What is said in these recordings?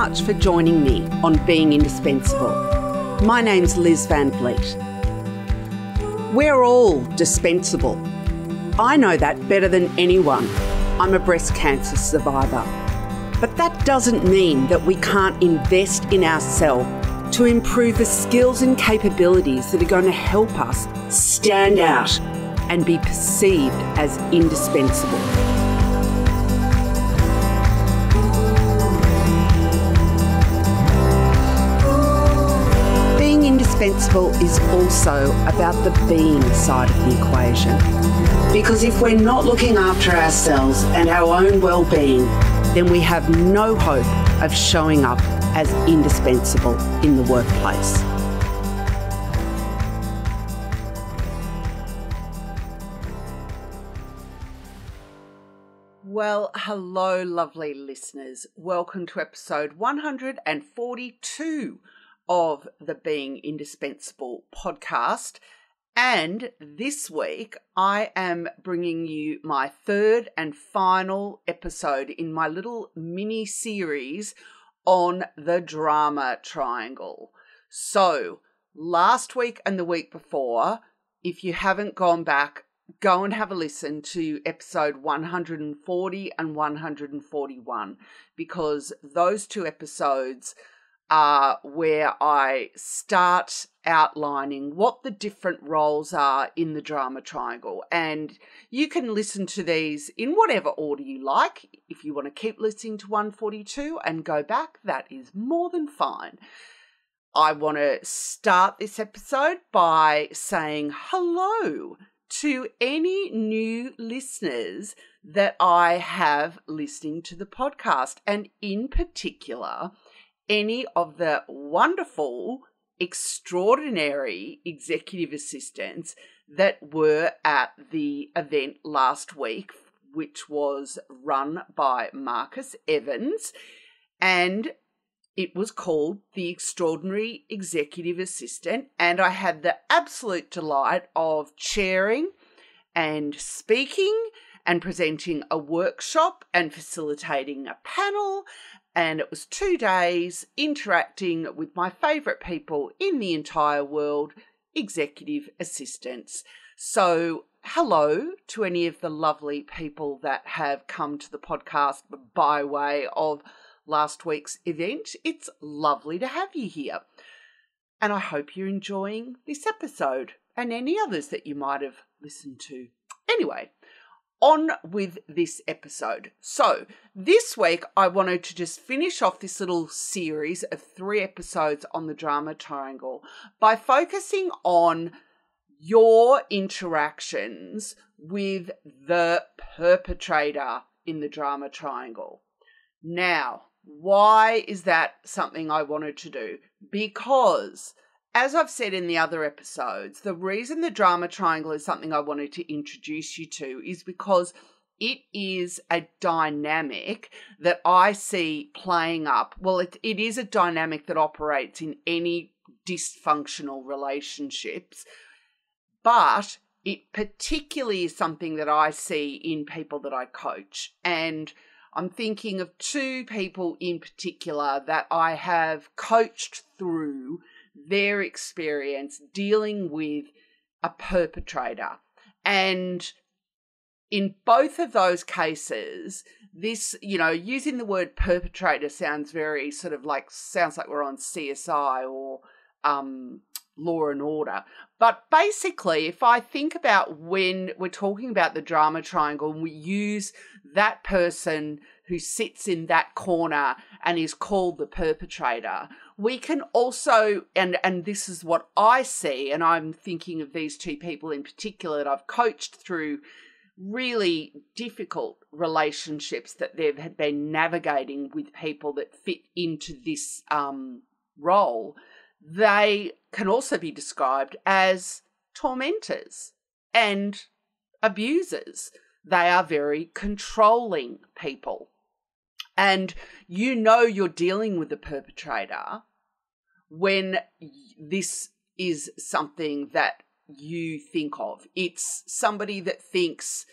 much for joining me on Being Indispensable. My name's Liz Van Vliet. We're all dispensable. I know that better than anyone. I'm a breast cancer survivor. But that doesn't mean that we can't invest in ourselves to improve the skills and capabilities that are going to help us stand out and be perceived as indispensable. Being indispensable is also about the being side of the equation. Because if we're not looking after ourselves and our own well-being, then we have no hope of showing up as indispensable in the workplace. Well, hello, lovely listeners. Welcome to episode 142 of the Being Indispensable podcast. And this week, I am bringing you my third and final episode in my little mini series on the drama triangle. So, last week and the week before, if you haven't gone back, go and have a listen to episode 140 and 141, because those two episodes are where I start outlining what the different roles are in the drama triangle. And you can listen to these in whatever order you like. If you want to keep listening to 142 and go back, that is more than fine. I want to start this episode by saying hello to any new listeners that I have listening to the podcast, and in particular, any of the wonderful, extraordinary executive assistants that were at the event last week, which was run by Marcus Evans, and it was called the Extraordinary Executive Assistant, and I had the absolute delight of chairing and speaking and presenting a workshop and facilitating a panel. And it was 2 days interacting with my favourite people in the entire world, executive assistants. So hello to any of the lovely people that have come to the podcast by way of last week's event. It's lovely to have you here. And I hope you're enjoying this episode and any others that you might have listened to. Anyway, on with this episode. So this week, I wanted to just finish off this little series of 3 episodes on the drama triangle by focusing on your interactions with the perpetrator in the drama triangle. Now, why is that something I wanted to do? Because, as I've said in the other episodes, the reason the drama triangle is something I wanted to introduce you to is because it is a dynamic that I see playing up. Well, it is a dynamic that operates in any dysfunctional relationships, but it particularly is something that I see in people that I coach. And I'm thinking of 2 people in particular that I have coached through their experience dealing with a perpetrator. And in both of those cases, this, using the word perpetrator sounds very sounds like we're on CSI or Law and Order. But basically, if I think about when we're talking about the drama triangle and we use that person who sits in that corner and is called the perpetrator, we can also, and this is what I see, and I'm thinking of these 2 people in particular that I've coached through really difficult relationships that they've been navigating with people that fit into this role. They can also be described as tormentors and abusers. They are very controlling people. And you're dealing with the perpetrator when this is something that you think of. It's somebody that thinks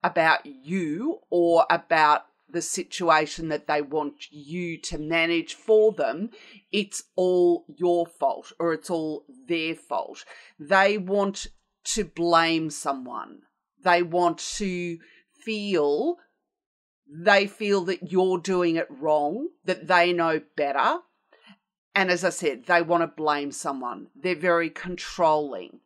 about you or about the situation that they want you to manage for them, it's all your fault or it's all their fault. They want to blame someone. They want to feel that you're doing it wrong, that they know better. And as I said, they want to blame someone. They're very controlling.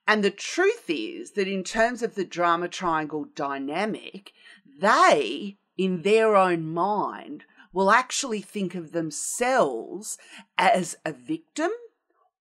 And the truth is that in terms of the drama triangle dynamic, they, in their own mind, will actually think of themselves as a victim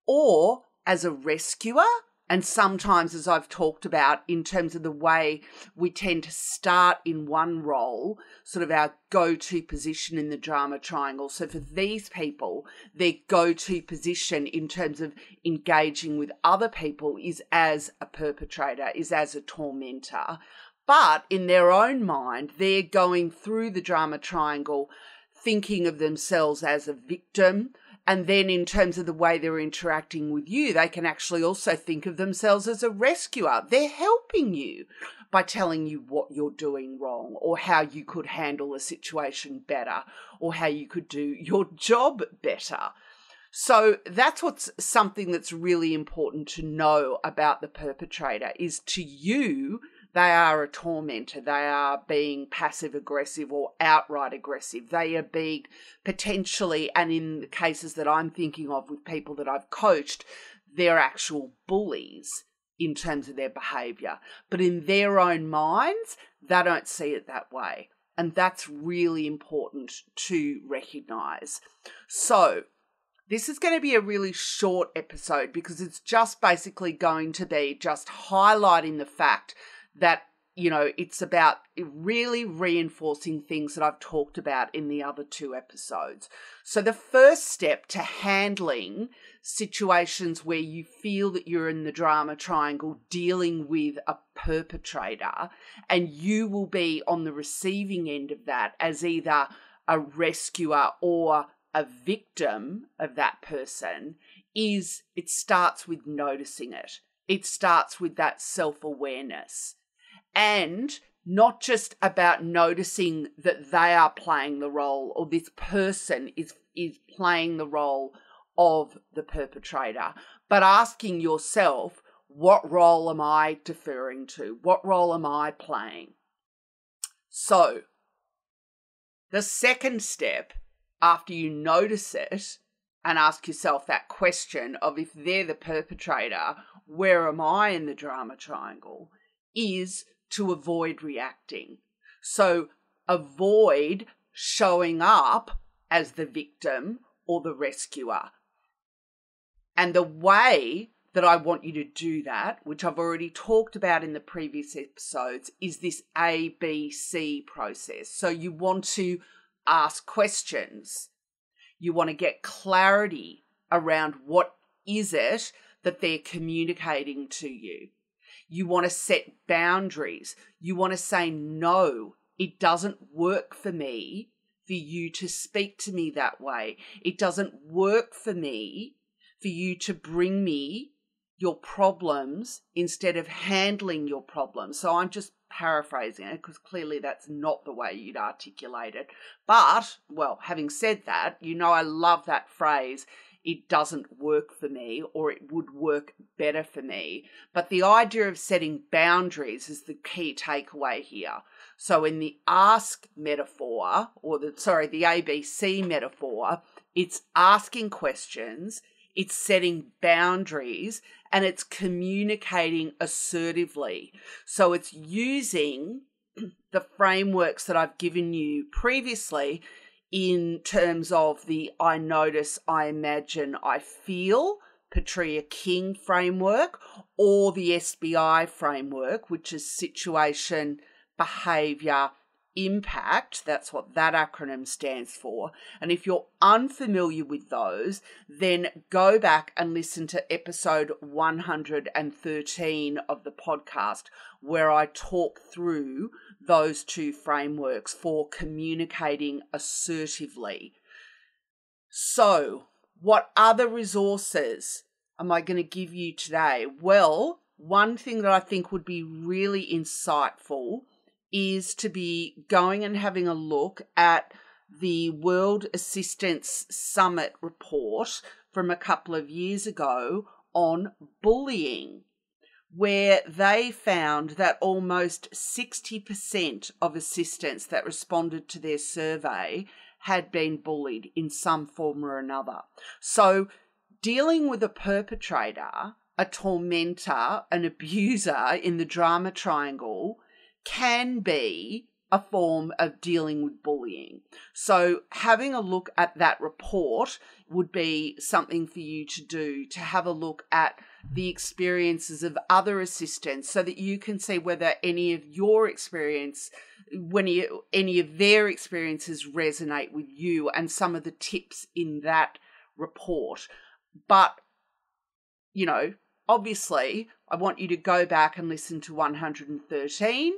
or as a rescuer. And sometimes, as I've talked about, in terms of the way we tend to start in one role, sort of our go-to position in the drama triangle. So for these people, their go-to position in terms of engaging with other people is as a perpetrator, is as a tormentor. But in their own mind, they're going through the drama triangle thinking of themselves as a victim. And then in terms of the way they're interacting with you, they can actually also think of themselves as a rescuer. They're helping you by telling you what you're doing wrong or how you could handle a situation better or how you could do your job better. So that's something that's really important to know about the perpetrator is to you, they are a tormentor. They are being passive aggressive or outright aggressive. They are being potentially, and in the cases that I'm thinking of with people that I've coached, they're actual bullies in terms of their behaviour. But in their own minds, they don't see it that way. And that's really important to recognise. So this is going to be a really short episode because it's just basically going to be just highlighting the fact that, you know, it's about really reinforcing things that I've talked about in the other two episodes. So the first step to handling situations where you feel that you're in the drama triangle dealing with a perpetrator and you will be on the receiving end of that as either a rescuer or a victim of that person is it starts with noticing it. It starts with that self-awareness. And not just about noticing that they are playing the role or this person is playing the role of the perpetrator, but asking yourself, what role am I deferring to? What role am I playing? So the second step, after you notice it and ask yourself that question of if they're the perpetrator, where am I in the drama triangle, is to avoid reacting. So avoid showing up as the victim or the rescuer. And the way that I want you to do that, which I've already talked about in the previous episodes, is this ABC process. So you want to ask questions. You want to get clarity around what is it that they're communicating to you. You want to set boundaries. You want to say, no, it doesn't work for me for you to speak to me that way. It doesn't work for me for you to bring me your problems instead of handling your problems. So I'm just paraphrasing it because clearly that's not the way you'd articulate it. But, well, having said that, you know I love that phrase, it doesn't work for me or it would work better for me. But the idea of setting boundaries is the key takeaway here. So in the ask metaphor, or the ABC metaphor, it's asking questions, it's setting boundaries, and it's communicating assertively. So it's using the frameworks that I've given you previously in terms of the I notice, I imagine, I feel, Petria King framework, or the SBI framework, which is situation, behaviour, impact. That's what that acronym stands for. And if you're unfamiliar with those, then go back and listen to episode 113 of the podcast, where I talk through those two frameworks for communicating assertively. So, what other resources am I going to give you today? Well, one thing that I think would be really insightful is to be going and having a look at the World Assistance Summit report from a couple of years ago on bullying, where they found that almost 60% of assistants that responded to their survey had been bullied in some form or another. So dealing with a perpetrator, a tormentor, an abuser in the drama triangle can be a form of dealing with bullying. So having a look at that report would be something for you to do, to have a look at the experiences of other assistants so that you can see whether any of your experience, any of their experiences resonate with you and some of the tips in that report. But, you know, obviously I want you to go back and listen to 113,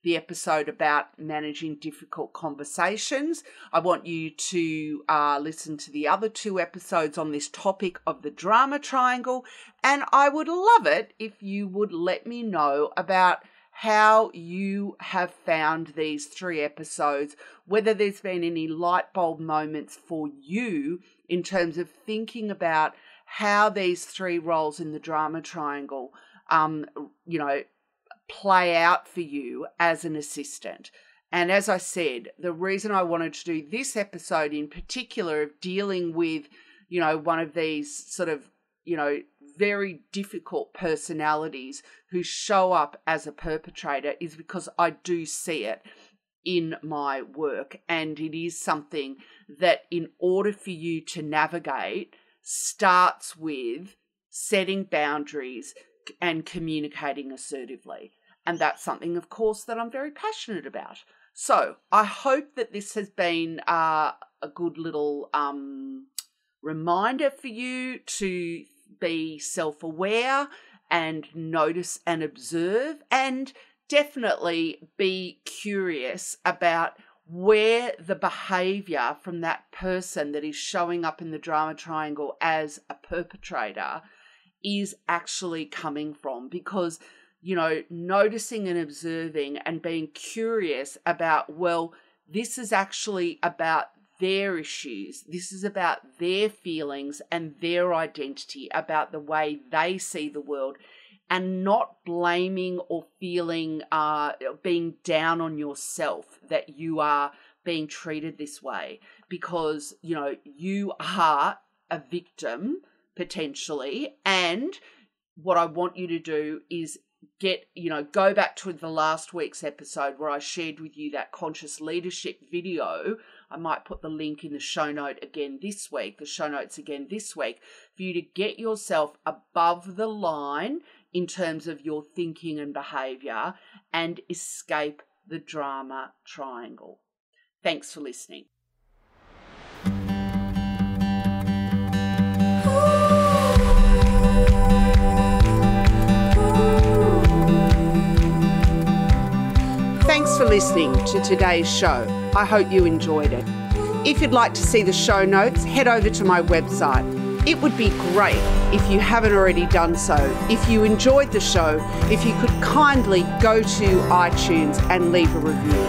the episode about managing difficult conversations. I want you to listen to the other 2 episodes on this topic of the drama triangle. And I would love it if you would let me know about how you have found these 3 episodes, whether there's been any light bulb moments for you in terms of thinking about how these 3 roles in the drama triangle, play out for you as an assistant. And as I said, the reason I wanted to do this episode in particular of dealing with, one of these sort of, very difficult personalities who show up as a perpetrator is because I do see it in my work. And it is something that in order for you to navigate starts with setting boundaries and communicating assertively. And that's something, of course, that I'm very passionate about. So I hope that this has been a good little reminder for you to be self-aware and notice and observe, and definitely be curious about where the behaviour from that person that is showing up in the drama triangle as a perpetrator is actually coming from. Because noticing and observing and being curious about, well, this is actually about their issues. This is about their feelings and their identity, about the way they see the world, and not blaming or feeling, being down on yourself that you are being treated this way, because, you are a victim potentially. And what I want you to do is go back to the last week's episode where I shared with you that conscious leadership video. I might put the link in the show notes again this week, for you to get yourself above the line in terms of your thinking and behaviour and escape the drama triangle. Thanks for listening. Thanks for listening to today's show. I hope you enjoyed it. If you'd like to see the show notes, head over to my website. It would be great if you haven't already done so. If you enjoyed the show, if you could kindly go to iTunes and leave a review.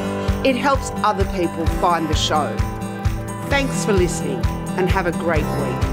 It helps other people find the show. Thanks for listening and have a great week.